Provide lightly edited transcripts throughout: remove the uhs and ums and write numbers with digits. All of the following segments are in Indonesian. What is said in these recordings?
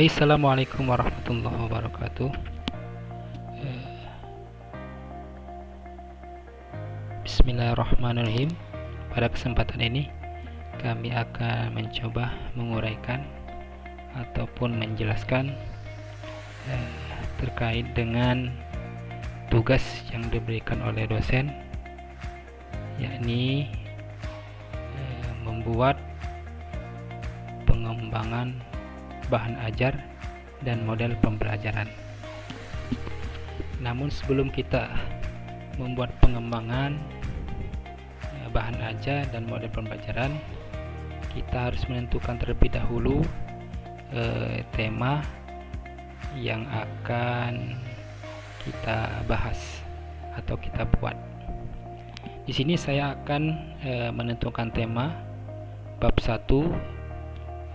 Baik, assalamualaikum warahmatullahi wabarakatuh. Bismillahirrahmanirrahim. Pada kesempatan ini kami akan mencoba menguraikan ataupun menjelaskan terkait dengan tugas yang diberikan oleh dosen, yakni membuat pengembangan bahan ajar dan model pembelajaran. Namun sebelum kita membuat pengembangan bahan ajar dan model pembelajaran, kita harus menentukan terlebih dahulu tema yang akan kita bahas atau kita buat. Di sini saya akan menentukan tema bab 1,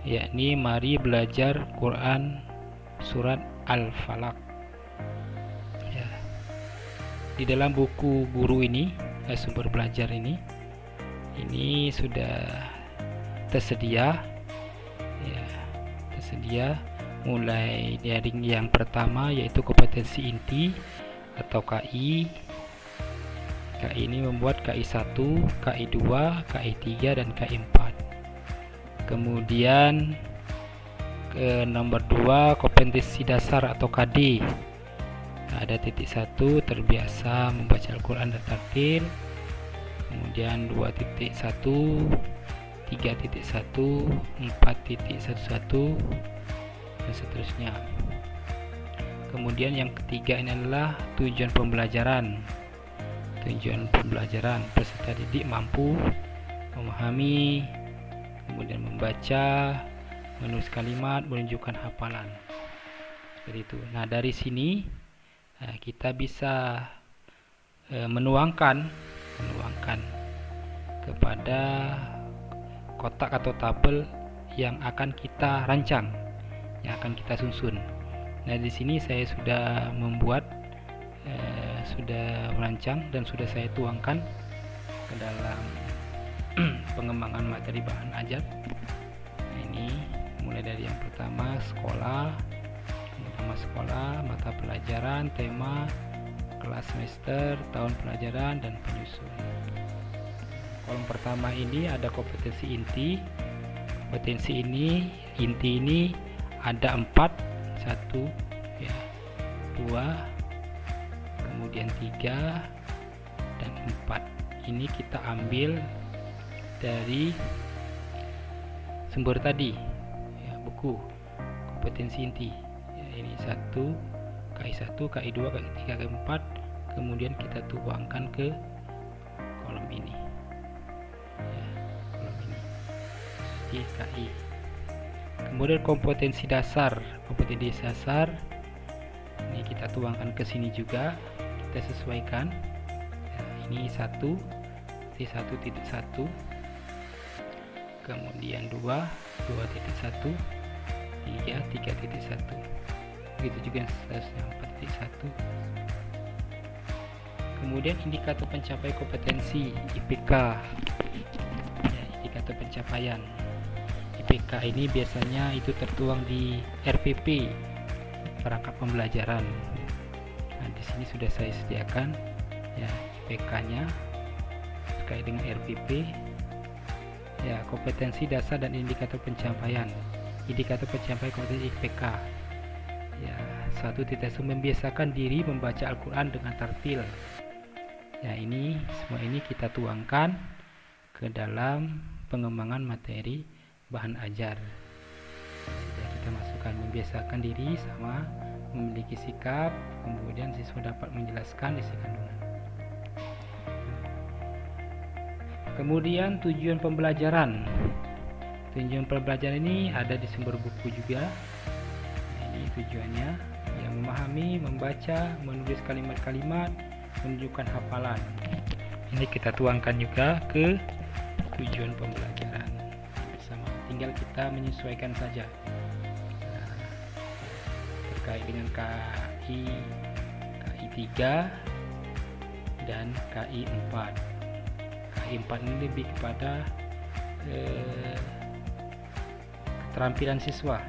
yakni mari belajar Quran surat Al-Falaq. Ya. Di dalam buku guru ini, sumber belajar ini sudah tersedia, ya, tersedia mulai dari yang pertama yaitu kompetensi inti atau KI. KI ini membuat KI 1, KI 2, KI 3 dan KI 4. Kemudian nomor 2 kompetensi dasar atau KD. Ada titik 1 terbiasa membaca Al-Quran dan tartil. Kemudian 2.1, 3.1, 4.11 dan seterusnya. Kemudian yang ketiga ini adalah tujuan pembelajaran. Tujuan pembelajaran peserta didik mampu memahami, kemudian membaca, menulis kalimat, menunjukkan hafalan. Seperti itu. Nah, dari sini kita bisa menuangkan kepada kotak atau tabel yang akan kita rancang, yang akan kita susun. Nah, di sini saya sudah membuat, sudah merancang dan sudah saya tuangkan ke dalam pengembangan materi bahan ajar. Nah, ini mulai dari yang pertama sekolah, mata pelajaran, tema, kelas semester, tahun pelajaran dan penyusun. Kolom pertama ini ada kompetensi inti. Kompetensi inti ini ada 4, 1, 2, kemudian 3 dan 4. Ini kita ambil dari sumber tadi, buku kompetensi inti. Ini 1, KI 1, KI 2, KI 3, KI 4. Kemudian kita tuangkan ke kolom ini. Kolom ini. Di KI. Kemudian kompetensi dasar. Kompetensi dasar ini kita tuangkan ke sini juga. Kita sesuaikan. Ini 1, T1.1, kemudian 2, 2.1, 3, 3.1. Begitu juga seterusnya 4.1. Kemudian indikator pencapaian kompetensi IPK. Indikator pencapaian IPK ini biasanya itu tertuang di RPP, perangkat pembelajaran. Nah, di sini sudah saya sediakan IPK-nya terkait dengan RPP. Kompetensi dasar dan indikator pencapaian. Indikator pencapaian kompetensi IPK. 1. Membiasakan diri membaca Al-Quran dengan tartil. Ini semua ini kita tuangkan ke dalam pengembangan materi bahan ajar. Kita masukkan membiasakan diri sama memiliki sikap, kemudian siswa dapat menjelaskan isi kandungan. Kemudian tujuan pembelajaran. Tujuan pembelajaran ini ada di sumber buku juga. Ini tujuannya yang memahami, membaca, menulis kalimat-kalimat, menunjukkan hafalan. Ini kita tuangkan juga ke tujuan pembelajaran bersama. Tinggal kita menyesuaikan saja terkait dengan KI 3 dan KI 4. KI 4 ini lebih kepada keterampilan siswa.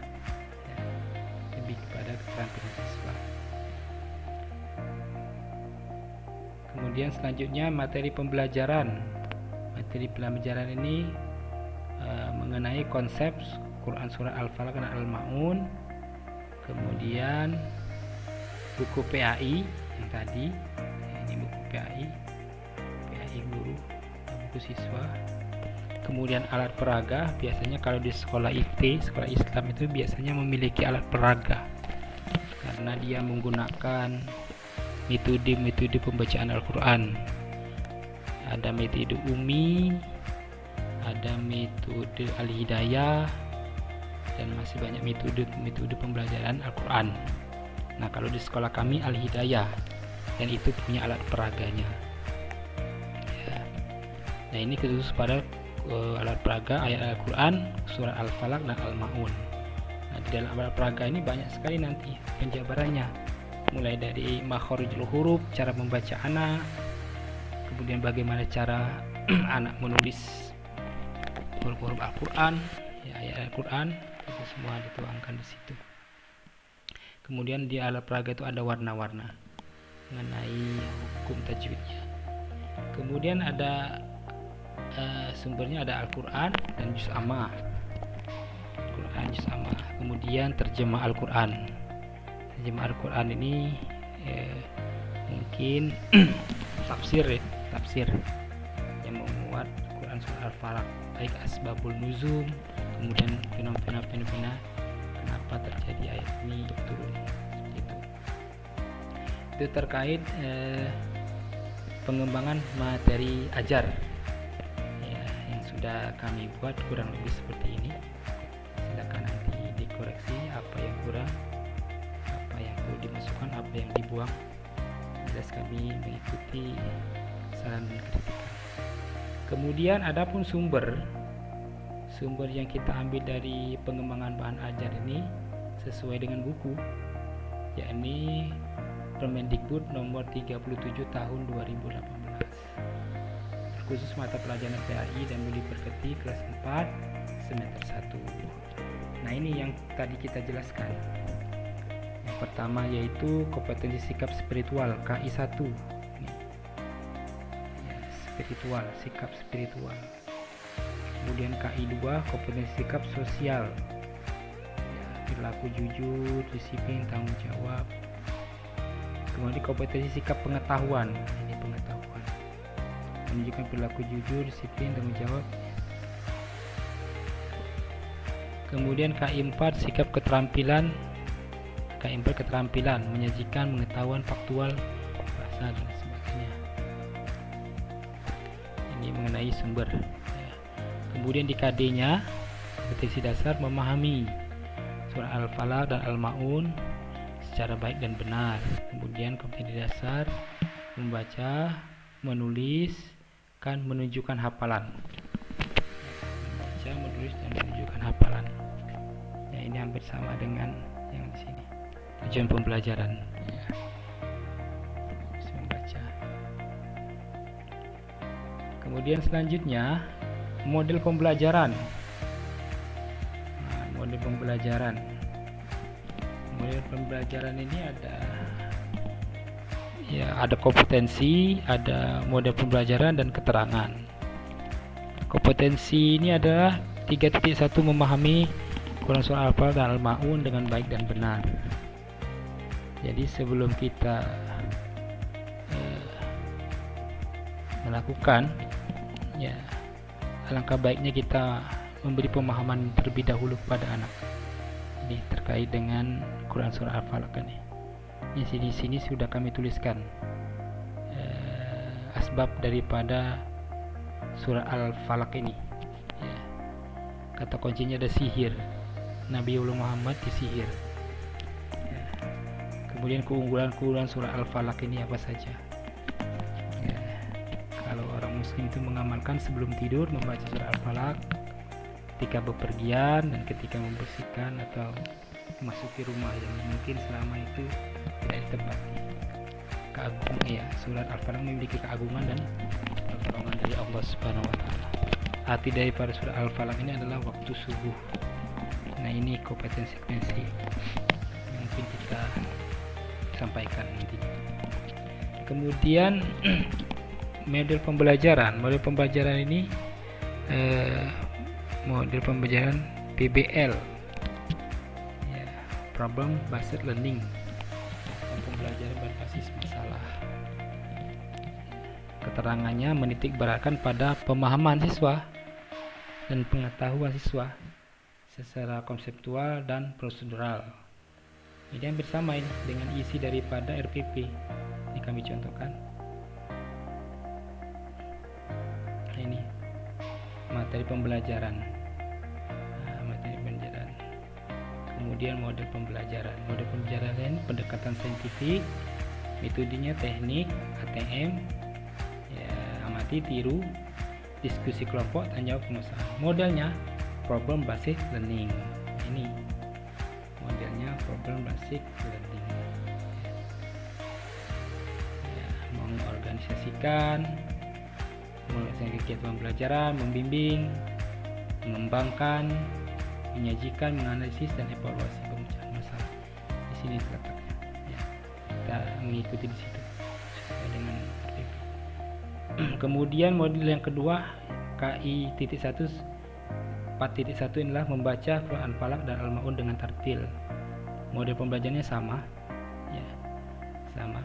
keterampilan siswa. Kemudian selanjutnya materi pembelajaran. Materi pembelajaran ini mengenai konsep Quran surah Al-Falaq dan Al-Ma'un. Kemudian buku PAI yang tadi, ini buku PAI guru, buku siswa. Kemudian alat peraga, biasanya kalau di sekolah IT, sekolah Islam itu biasanya memiliki alat peraga karena dia menggunakan metode pembacaan Al-Quran. Ada metode Umi, ada metode Al-Hidayah, dan masih banyak metode pembelajaran Al-Quran. Nah, kalau di sekolah kami Al-Hidayah, dan itu punya alat peraganya. Ya. Nah, ini khusus pada alat peraga ayat Al-Quran, surah Al-Falaq dan Al-Ma'un. Nah, di dalam alat peraga ini banyak sekali nanti penjabarannya, mulai dari makharijul huruf, cara membaca anak, kemudian bagaimana cara anak menulis huruf-huruf Al-Quran, ya, ayat Al-Quran, itu semua dituangkan di situ. Kemudian di alat peraga itu ada warna-warna mengenai hukum tajwidnya. Kemudian ada sumbernya ada Al-Quran dan juz amma. Kemudian terjemah Al-Quran. Terjemah Al-Quran ini mungkin tafsir yang memuat Quran surah Al-Falaq, baik asbabul nuzul, kemudian fenomena kenapa terjadi ayat ini turun, itu terkait pengembangan materi ajar ya, yang sudah kami buat kurang lebih seperti ini. Silakan nanti dikoreksi apa yang kurang, apa yang perlu dimasukkan, apa yang dibuang. Jelas kami mengikuti saran dan kritikan. Kemudian adapun sumber yang kita ambil dari pengembangan bahan ajar ini sesuai dengan buku, yakni Permendikbud nomor 37 tahun 2018, khusus mata pelajaran PAI dan Budi Pekerti kelas 4 semester 1. Nah, ini yang tadi kita jelaskan. Yang pertama yaitu kompetensi sikap spiritual KI 1. Ya, sikap spiritual. Kemudian KI 2 kompetensi sikap sosial. Ya, perilaku jujur, disiplin, tanggung jawab. Kemudian kompetensi sikap pengetahuan, ini pengetahuan, menunjukkan perilaku jujur, disiplin, tanggung jawab. Kemudian KI 4 sikap keterampilan, KI 4 keterampilan, menyajikan pengetahuan faktual, bahasa dan sebagainya. Ini mengenai sumber. Kemudian di KD-nya kompetensi dasar memahami surah Al-Falaq dan Al-Ma'un secara baik dan benar. Kemudian kompetensi dasar membaca, menulis, kan menunjukkan hafalan. Membaca, menulis dan menunjukkan hafalan. Ya, ini hampir sama dengan yang di sini. Tujuan pembelajaran. Ya. Membaca. Kemudian selanjutnya model pembelajaran. Nah, model pembelajaran ini ada kompetensi, ada model pembelajaran dan keterangan. Kompetensi ini adalah 3.1 memahami Quran surah Al-Falaq dan Al-Ma'un dengan baik dan benar. Jadi sebelum kita melakukan, ya, alangkah baiknya kita memberi pemahaman terlebih dahulu kepada anak. Ini terkait dengan Quran surah Al-Falaq ini. Di sini sudah kami tuliskan asbab daripada surah Al-Falaq ini. Ya. Kata kuncinya ada sihir. Nabiullah Muhammad disihir. Ya. Kemudian keunggulan surah Al-Falaq ini apa saja? Ya. Kalau orang muslim itu mengamalkan sebelum tidur membaca surah Al-Falaq, ketika bepergian dan ketika membersihkan atau memasuki rumah yang mungkin selama itu tidak ditempati. Keagungan, ya, surat Al-Falaq memiliki keagungan dan pertolongan dari Allah Subhanahu wa taala. Arti daripada surah Al-Falaq ini adalah waktu subuh. Nah, ini kompetensi yang mungkin kita sampaikan nantinya. Kemudian model pembelajaran ini model pembelajaran PBL, ya, problem based learning, pembelajaran berbasis masalah. Keterangannya menitik beratkan pada pemahaman siswa dan pengetahuan siswa secara konseptual dan prosedural. Ini hampir sama ini dengan isi daripada RPP. Ini kami contohkan. Ini materi pembelajaran. Kemudian model pembelajaran ini pendekatan saintifik, metodenya teknik, ATM, ya, amati, tiru, diskusi kelompok, tanya jawab, pengusahaan. Modelnya problem based learning. Ini modelnya problem based learning. Ya, mengorganisasikan kegiatan pembelajaran, membimbing, mengembangkan, menyajikan, menganalisis dan evaluasi pemecahan masalah. Di sini terletaknya. Ya, kita mengikuti di situ sesuai dengan RPP. Kemudian model yang kedua KI.1 4.1 inilah membaca Quran Falaq dan Al-Maun dengan tartil. Model pembelajarannya sama, ya, sama.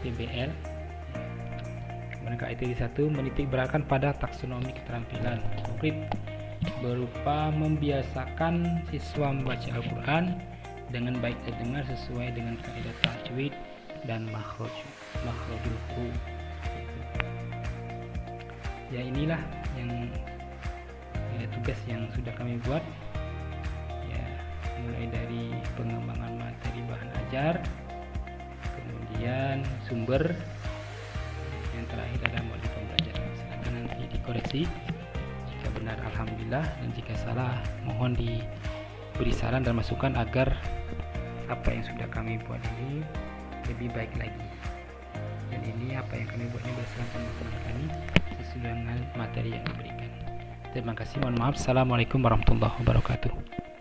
PBL. Kemudian KI.1 menitik beratkan pada taksonomi keterampilan konkret berupa membiasakan siswa membaca Al-Quran dengan baik terdengar sesuai dengan kaidah tajwid dan makhrajul huruf. Ya, inilah yang tugas yang sudah kami buat, ya, mulai dari pengembangan materi bahan ajar, kemudian sumber, yang terakhir ada model pembelajaran. Silakan nanti dikoreksi jika benar, alhamdulillah, dan jika salah mohon diberi saran dan masukan agar apa yang sudah kami buat ini lebih baik lagi. Dan ini apa yang kami buat ini berdasarkan pemahaman kami sesuai dengan materi yang diberikan. Terima kasih, mohon maaf. Assalamualaikum warahmatullahi wabarakatuh.